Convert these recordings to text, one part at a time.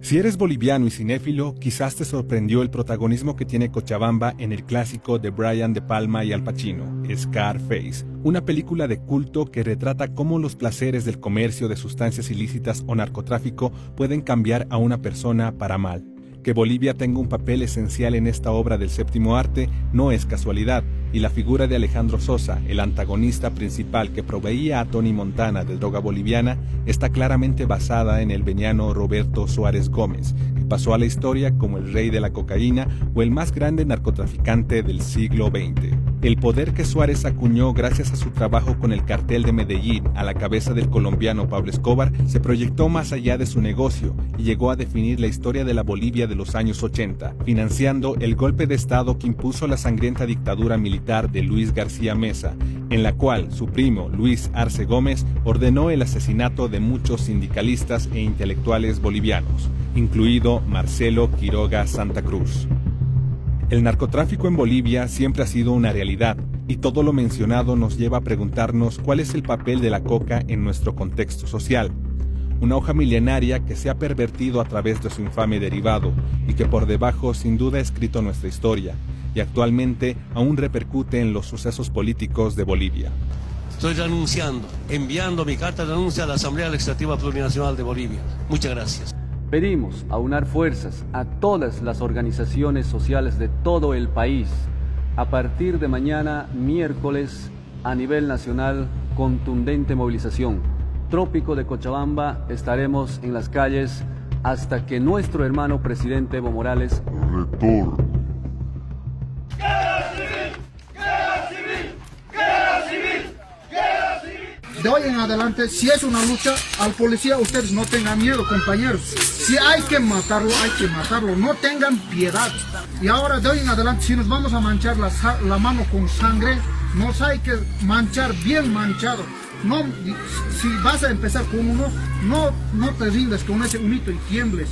Si eres boliviano y cinéfilo, quizás te sorprendió el protagonismo que tiene Cochabamba en el clásico de Brian De Palma y Al Pacino, Scarface, una película de culto que retrata cómo los placeres del comercio de sustancias ilícitas o narcotráfico pueden cambiar a una persona para mal. Que Bolivia tenga un papel esencial en esta obra del séptimo arte no es casualidad, y la figura de Alejandro Sosa, el antagonista principal que proveía a Tony Montana de droga boliviana, está claramente basada en el veniano Roberto Suárez Gómez, que pasó a la historia como el rey de la cocaína o el más grande narcotraficante del siglo XX. El poder que Suárez acuñó gracias a su trabajo con el cartel de Medellín a la cabeza del colombiano Pablo Escobar se proyectó más allá de su negocio y llegó a definir la historia de la Bolivia de los años 80, financiando el golpe de Estado que impuso la sangrienta dictadura militar de Luis García Meza, en la cual su primo Luis Arce Gómez ordenó el asesinato de muchos sindicalistas e intelectuales bolivianos, incluido Marcelo Quiroga Santa Cruz. El narcotráfico en Bolivia siempre ha sido una realidad, y todo lo mencionado nos lleva a preguntarnos cuál es el papel de la coca en nuestro contexto social. Una hoja milenaria que se ha pervertido a través de su infame derivado, y que por debajo sin duda ha escrito nuestra historia, y actualmente aún repercute en los sucesos políticos de Bolivia. Estoy renunciando, enviando mi carta de renuncia a la Asamblea Legislativa Plurinacional de Bolivia. Muchas gracias. Pedimos aunar fuerzas a todas las organizaciones sociales de todo el país. A partir de mañana, miércoles, a nivel nacional, contundente movilización. Trópico de Cochabamba, estaremos en las calles hasta que nuestro hermano presidente Evo Morales retorne. De hoy en adelante, si es una lucha, al policía ustedes no tengan miedo, compañeros. Si hay que matarlo, no tengan piedad. Y ahora de hoy en adelante, si nos vamos a manchar la mano con sangre, nos hay que manchar bien manchado. No, si vas a empezar con uno, no te rindes con ese unito y tiembles.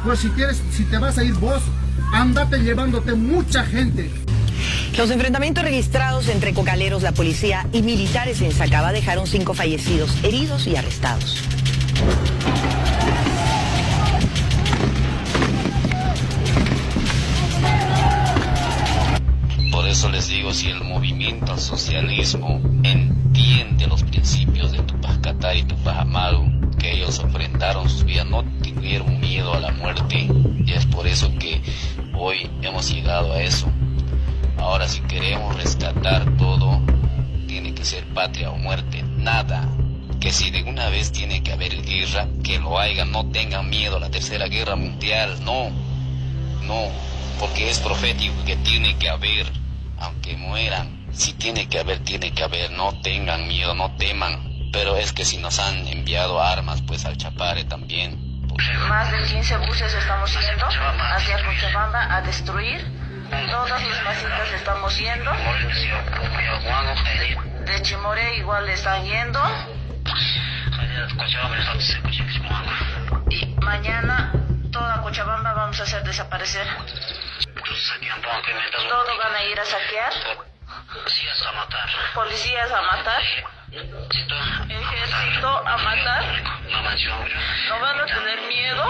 Pues si te vas a ir vos, andate llevándote mucha gente. Los enfrentamientos registrados entre cocaleros, la policía y militares en Sacaba dejaron 5 fallecidos, heridos y arrestados. Por eso les digo, si el movimiento al socialismo entiende los principios de Tupac Katari y Tupac Amaru, que ellos ofrendaron sus vidas, no tuvieron miedo a la muerte, y es por eso que hoy hemos llegado a eso. Ahora, si queremos rescatar todo, tiene que ser patria o muerte, nada. Que si de una vez tiene que haber guerra, que lo haya, no tengan miedo a la tercera guerra mundial, no, porque es profético que tiene que haber, aunque mueran, si tiene que haber, no tengan miedo, no teman, pero es que si nos han enviado armas, pues al Chapare también. Más de 15 buses estamos yendo hacia Cochabamba a destruir. Todos los masitas estamos yendo. De Chimoré igual están yendo. Y mañana toda Cochabamba vamos a hacer desaparecer. Todo van a ir a saquear. Policías a matar. Ejército a matar. No van a tener miedo.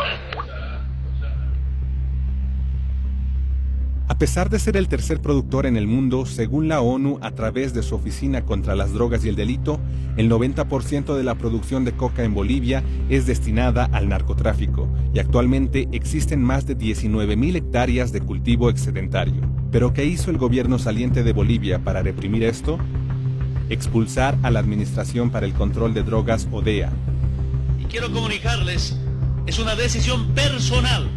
A pesar de ser el tercer productor en el mundo, según la ONU, a través de su Oficina contra las Drogas y el Delito, el 90% de la producción de coca en Bolivia es destinada al narcotráfico, y actualmente existen más de 19.000 hectáreas de cultivo excedentario. ¿Pero qué hizo el gobierno saliente de Bolivia para reprimir esto? Expulsar a la Administración para el Control de Drogas, ODEA. Y quiero comunicarles, es una decisión personal.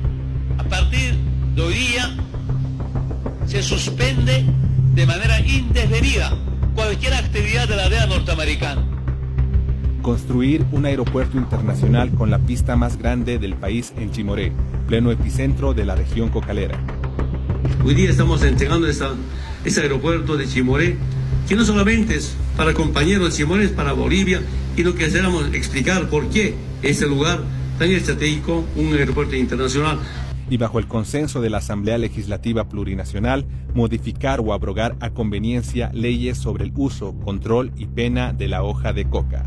A partir de hoy día, se suspende de manera indefinida cualquier actividad de la DEA norteamericana. Construir un aeropuerto internacional con la pista más grande del país en Chimoré, pleno epicentro de la región cocalera. Hoy día estamos entregando ese aeropuerto de Chimoré, que no solamente es para compañeros de Chimoré, es para Bolivia, y lo que queremos explicar por qué ese lugar tan estratégico, un aeropuerto internacional. Y bajo el consenso de la Asamblea Legislativa Plurinacional, modificar o abrogar a conveniencia leyes sobre el uso, control y pena de la hoja de coca.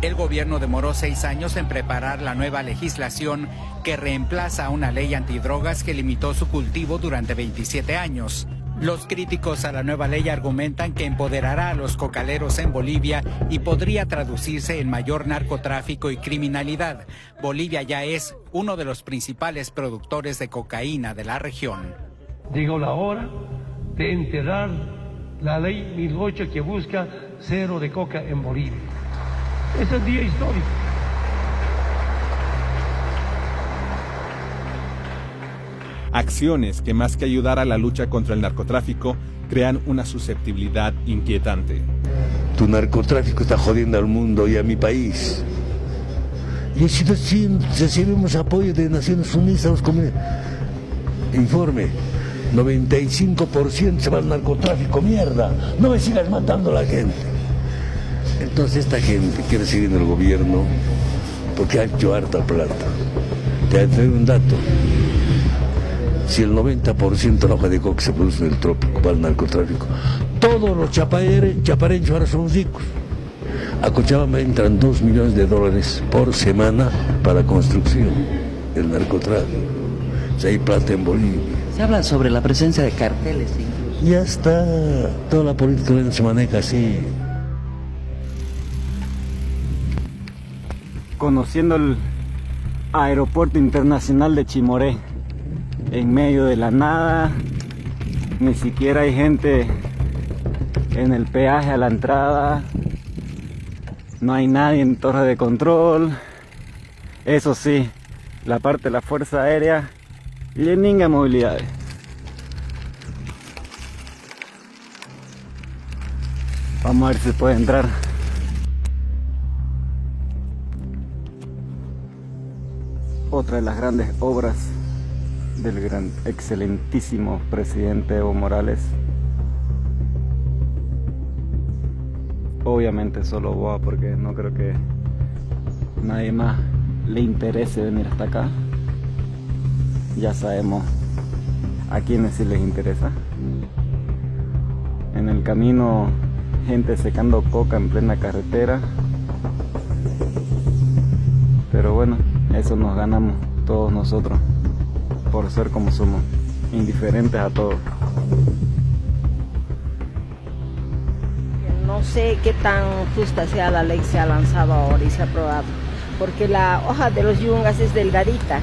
El gobierno demoró 6 años en preparar la nueva legislación que reemplaza a una ley antidrogas que limitó su cultivo durante 27 años. Los críticos a la nueva ley argumentan que empoderará a los cocaleros en Bolivia y podría traducirse en mayor narcotráfico y criminalidad. Bolivia ya es uno de los principales productores de cocaína de la región. Llegó la hora de enterrar la ley 1008 que busca cero de coca en Bolivia. Es un día histórico. Acciones que más que ayudar a la lucha contra el narcotráfico, crean una susceptibilidad inquietante. Tu narcotráfico está jodiendo al mundo y a mi país. Y si recibimos apoyo de Naciones Unidas, informe, 95% se va al narcotráfico, mierda. No me sigas matando a la gente. Entonces esta gente quiere seguir en el gobierno porque ha hecho harta plata. Te voy a un dato. Si el 90% de la hoja de coca se produce en el trópico va al narcotráfico, todos los chapareños ahora son ricos. A Cochabamba entran $2 millones por semana para construcción, el narcotráfico. O sea, hay plata en Bolivia. Se habla sobre la presencia de carteles incluso. Ya está, toda la política se maneja así. Conociendo el aeropuerto internacional de Chimoré, en medio de la nada, ni siquiera hay gente en el peaje a la entrada, no hay nadie en torre de control. Eso sí, la parte de la Fuerza Aérea lleninga movilidades. Vamos a ver si puede entrar. Otra de las grandes obras del excelentísimo presidente Evo Morales. Obviamente solo Boa, porque no creo que nadie más le interese venir hasta acá. Ya sabemos a quienes sí les interesa. En el camino, gente secando coca en plena carretera. Pero bueno, eso nos ganamos todos nosotros, por ser como somos, indiferentes a todo. No sé qué tan justa sea la ley que se ha lanzado ahora y se ha aprobado, porque la hoja de los yungas es delgadita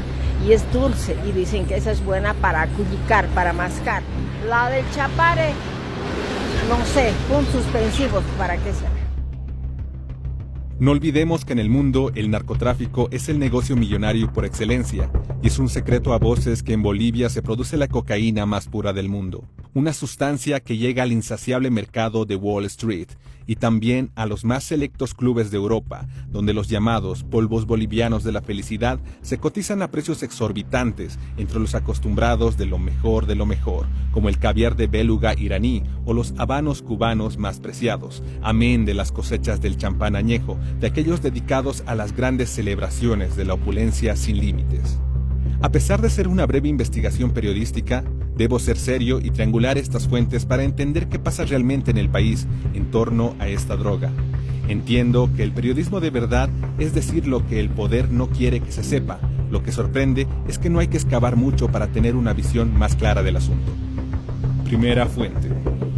y es dulce, y dicen que esa es buena para culicar, para mascar. La del chapare, no sé, puntos suspensivos, ¿para qué será? No olvidemos que en el mundo el narcotráfico es el negocio millonario por excelencia, y es un secreto a voces que en Bolivia se produce la cocaína más pura del mundo, una sustancia que llega al insaciable mercado de Wall Street y también a los más selectos clubes de Europa, donde los llamados polvos bolivianos de la felicidad se cotizan a precios exorbitantes entre los acostumbrados de lo mejor, como el caviar de béluga iraní o los habanos cubanos más preciados, amén de las cosechas del champán añejo, de aquellos dedicados a las grandes celebraciones de la opulencia sin límites. A pesar de ser una breve investigación periodística, debo ser serio y triangular estas fuentes para entender qué pasa realmente en el país en torno a esta droga. Entiendo que el periodismo de verdad es decir lo que el poder no quiere que se sepa. Lo que sorprende es que no hay que excavar mucho para tener una visión más clara del asunto. Primera fuente.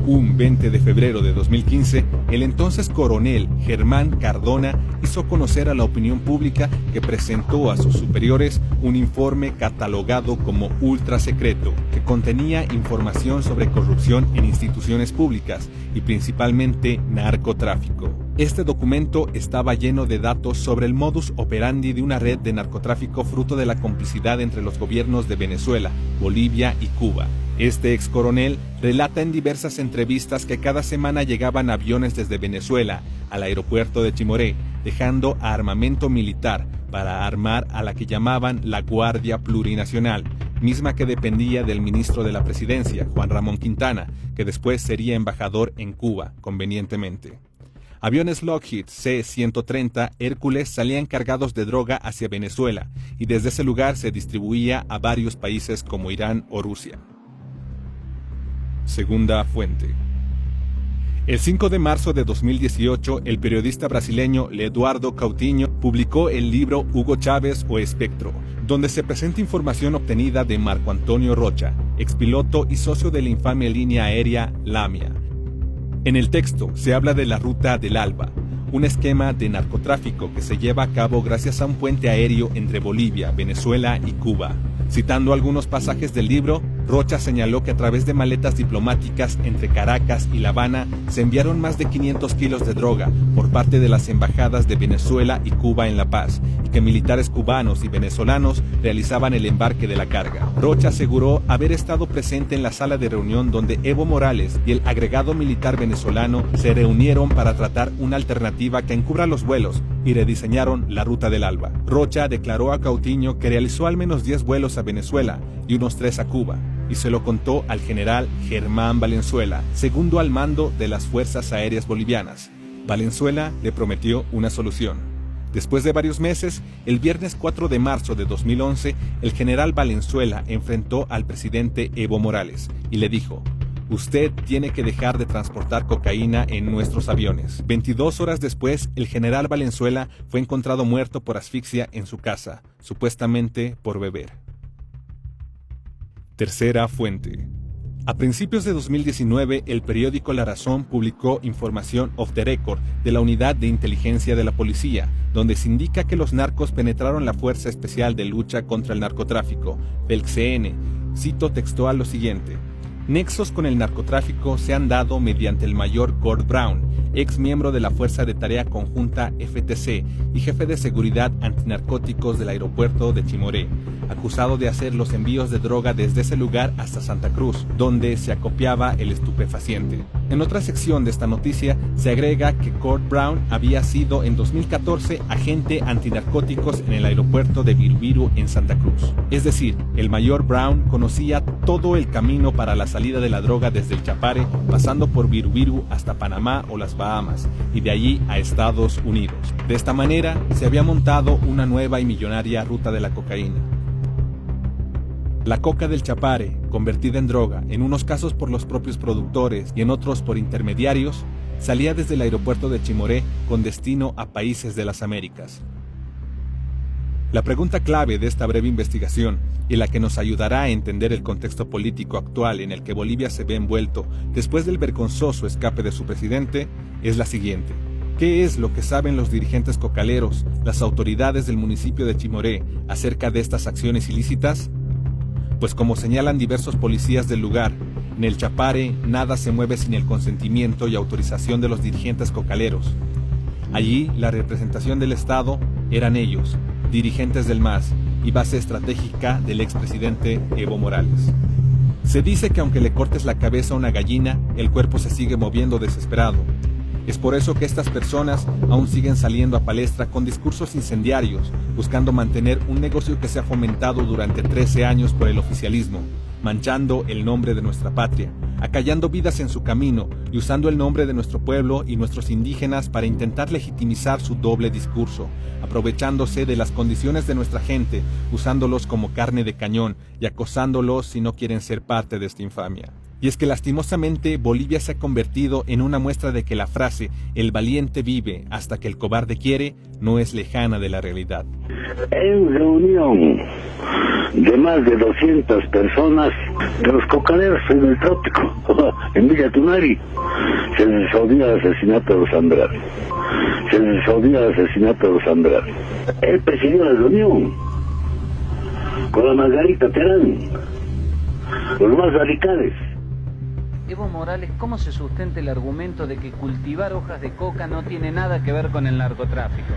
Un 20 de febrero de 2015, el entonces coronel Germán Cardona hizo conocer a la opinión pública que presentó a sus superiores un informe catalogado como ultra secreto, que contenía información sobre corrupción en instituciones públicas y principalmente narcotráfico. Este documento estaba lleno de datos sobre el modus operandi de una red de narcotráfico fruto de la complicidad entre los gobiernos de Venezuela, Bolivia y Cuba. Este ex coronel relata en diversas entrevistas que cada semana llegaban aviones desde Venezuela al aeropuerto de Chimoré, dejando armamento militar para armar a la que llamaban la Guardia Plurinacional, misma que dependía del ministro de la Presidencia, Juan Ramón Quintana, que después sería embajador en Cuba, convenientemente. Aviones Lockheed C-130 Hércules salían cargados de droga hacia Venezuela y desde ese lugar se distribuía a varios países como Irán o Rusia. Segunda fuente. El 5 de marzo de 2018, el periodista brasileño Eduardo Coutinho publicó el libro Hugo Chávez o Espectro, donde se presenta información obtenida de Marco Antonio Rocha, expiloto y socio de la infame línea aérea Lamia. En el texto se habla de la Ruta del Alba, un esquema de narcotráfico que se lleva a cabo gracias a un puente aéreo entre Bolivia, Venezuela y Cuba. Citando algunos pasajes del libro, Rocha señaló que a través de maletas diplomáticas entre Caracas y La Habana se enviaron más de 500 kilos de droga por parte de las embajadas de Venezuela y Cuba en La Paz, y que militares cubanos y venezolanos realizaban el embarque de la carga. Rocha aseguró haber estado presente en la sala de reunión donde Evo Morales y el agregado militar venezolano se reunieron para tratar una alternativa que encubra los vuelos y rediseñaron la Ruta del Alba. Rocha declaró a Coutinho que realizó al menos 10 vuelos a Venezuela y unos 3 a Cuba, y se lo contó al general Germán Valenzuela, segundo al mando de las Fuerzas Aéreas Bolivianas. Valenzuela le prometió una solución. Después de varios meses, el viernes 4 de marzo de 2011, el general Valenzuela enfrentó al presidente Evo Morales y le dijo: "Usted tiene que dejar de transportar cocaína en nuestros aviones". 22 horas después, el general Valenzuela fue encontrado muerto por asfixia en su casa, supuestamente por beber. Tercera fuente. A principios de 2019, el periódico La Razón publicó información off the record de la Unidad de Inteligencia de la Policía, donde se indica que los narcos penetraron la Fuerza Especial de Lucha contra el Narcotráfico, FELCN. Cito textual lo siguiente: "Nexos con el narcotráfico se han dado mediante el mayor Gord Brown, ex miembro de la Fuerza de Tarea Conjunta FTC y jefe de seguridad antinarcóticos del aeropuerto de Chimoré, acusado de hacer los envíos de droga desde ese lugar hasta Santa Cruz, donde se acopiaba el estupefaciente". En otra sección de esta noticia se agrega que Gord Brown había sido en 2014 agente antinarcóticos en el aeropuerto de Virubiru en Santa Cruz. Es decir, el mayor Brown conocía todo el camino para la salida de la droga desde el Chapare, pasando por Virubiru hasta Panamá o las Bahamas, y de allí a Estados Unidos. De esta manera, se había montado una nueva y millonaria ruta de la cocaína. La coca del Chapare, convertida en droga, en unos casos por los propios productores y en otros por intermediarios, salía desde el aeropuerto de Chimoré con destino a países de las Américas. La pregunta clave de esta breve investigación, y la que nos ayudará a entender el contexto político actual en el que Bolivia se ve envuelto después del vergonzoso escape de su presidente, es la siguiente: ¿qué es lo que saben los dirigentes cocaleros, las autoridades del municipio de Chimoré, acerca de estas acciones ilícitas? Pues como señalan diversos policías del lugar, en el Chapare nada se mueve sin el consentimiento y autorización de los dirigentes cocaleros. Allí la representación del Estado eran ellos, dirigentes del MAS y base estratégica del expresidente Evo Morales. Se dice que aunque le cortes la cabeza a una gallina, el cuerpo se sigue moviendo desesperado. Es por eso que estas personas aún siguen saliendo a palestra con discursos incendiarios, buscando mantener un negocio que se ha fomentado durante 13 años por el oficialismo, manchando el nombre de nuestra patria, acallando vidas en su camino y usando el nombre de nuestro pueblo y nuestros indígenas para intentar legitimizar su doble discurso, aprovechándose de las condiciones de nuestra gente, usándolos como carne de cañón y acosándolos si no quieren ser parte de esta infamia. Y es que lastimosamente Bolivia se ha convertido en una muestra de que la frase "el valiente vive hasta que el cobarde quiere" no es lejana de la realidad. En reunión de más de 200 personas de los cocaleros en el trópico, en Villa Tunari, se disolvió el asesinato de los Andrade. Él presidió la reunión con la Margarita Terán, con los más radicales. Evo Morales, ¿cómo se sustenta el argumento de que cultivar hojas de coca no tiene nada que ver con el narcotráfico?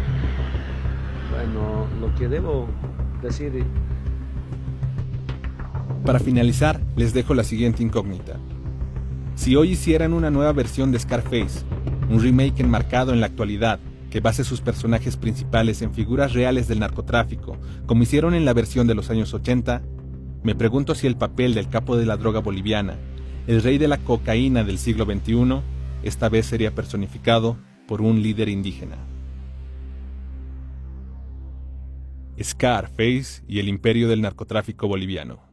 Bueno, lo que debo decir... Para finalizar, les dejo la siguiente incógnita. Si hoy hicieran una nueva versión de Scarface, un remake enmarcado en la actualidad, que base sus personajes principales en figuras reales del narcotráfico, como hicieron en la versión de los años 80, me pregunto si el papel del capo de la droga boliviana, el rey de la cocaína del siglo XXI, esta vez sería personificado por un líder indígena. Scarface y el imperio del narcotráfico boliviano.